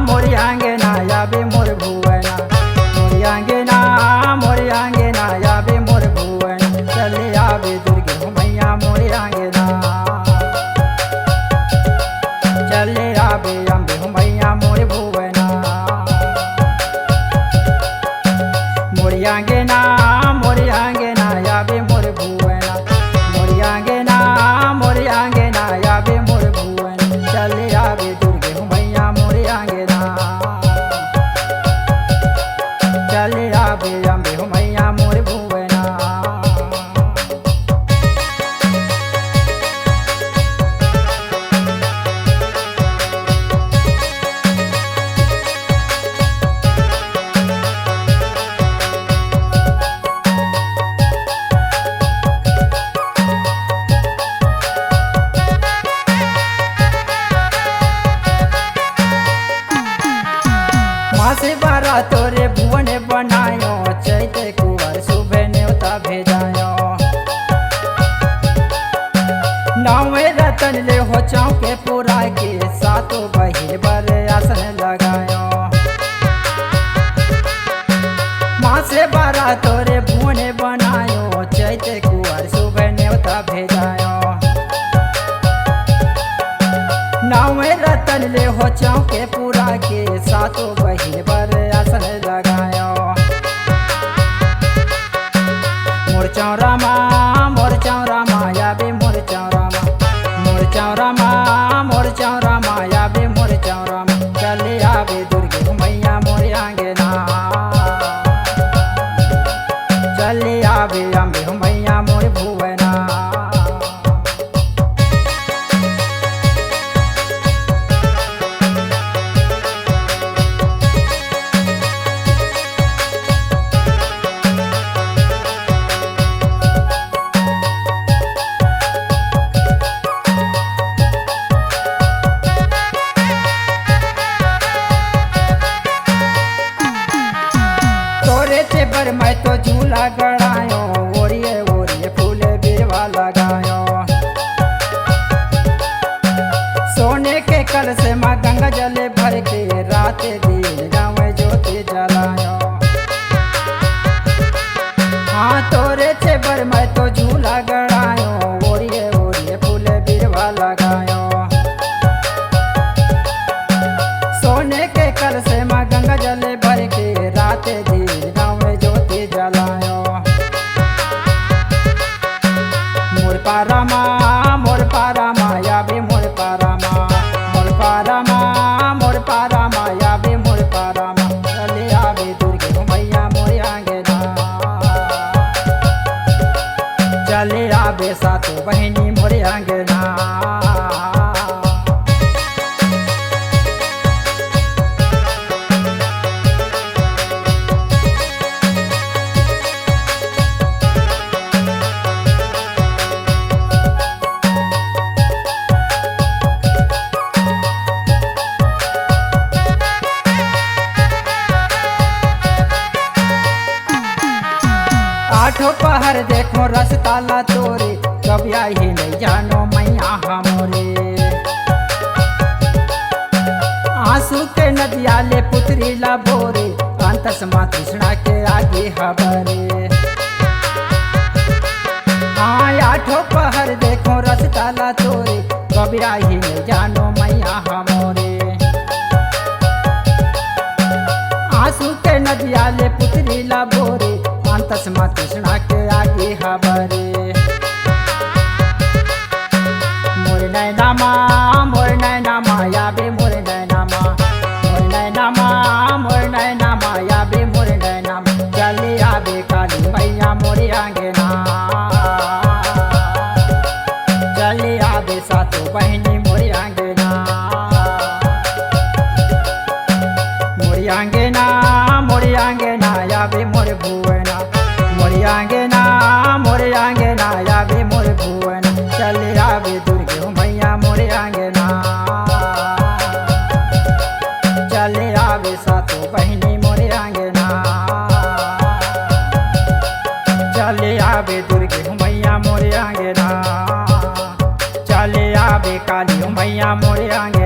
मोरी आंगना याबे मोर भुवना मोरी आंगना याबे मोर भुवना चले आवे दुर्गे मैया मोरी आंगना चले आवे अम्बे मैया मोर भुवना मोरी आंगना याबे मोर भुवना मोरी आंगना याबे मोर भुवना चले आवे दुर्गे मैया मोरी आंगना चले आवे अम्बे मैया मोर भुवना मासे बारा तोरे भुवन बनायो चैते कुंवर सुबह न्योता भेजायो नौवे रतन ले हो चौके पूरा के सातों बहिन बर आसन लगायो मासे बारा तोरे भुवन बनायो चैते कुंवर सुबह न्योता भेजायो नौवे रतन ले हो चौके पूरा के सातों बहिन पर आसन लगायो मोर चौरामा याबे मोर चौरामा याबे मोर चौरामा चले आवे दुर्गे मैया मोर आंगना चले आवे अम्बे मैया मोर भुवना पर मैं तो झूला गड़ायो ओरिए ओरिए फूले बिरवा लगायो सोने के कल से माँ गंगा जले भर के रात दिन गाँव ज्योति जलायो हाँ तोरे छे पर मैं तो झूला गड़ायो ओरिए ओरिए फूले बिरवा लगायो सोने के कल से माँ गंगा जले भर के रात दिन जलायो मोर पारामा याबे मोर पारामा याबे मोर पारामा चले आवे दुर्गे मैया मोर आंगना चले आवे सातों बहिनी मोर आंगना आठों पहर देखो रसताला तोरे कभी आई नहीं जानो मैया हमोरे आंसू के नदिया ले पुत्री ला बोरे अंतस माँ कृष्णा के आगे हबरे हाँ आठों पहर देखो रसताला तोरे कभी आई नहीं जानो मैया हमोरे आंसू के नदिया ले पुत्री ला बोरे अंतस माँ कृष्णा के आगे हबरे मोर नैनामा याबे मोर नैनामा याबे मोर नैनामा चले आवे काली मैया मोर आंगना चले आवे सातों बहिनी मोर आंगना मोर आंगना याबे मोर भुवना मोरी आंगना मोरे आंगे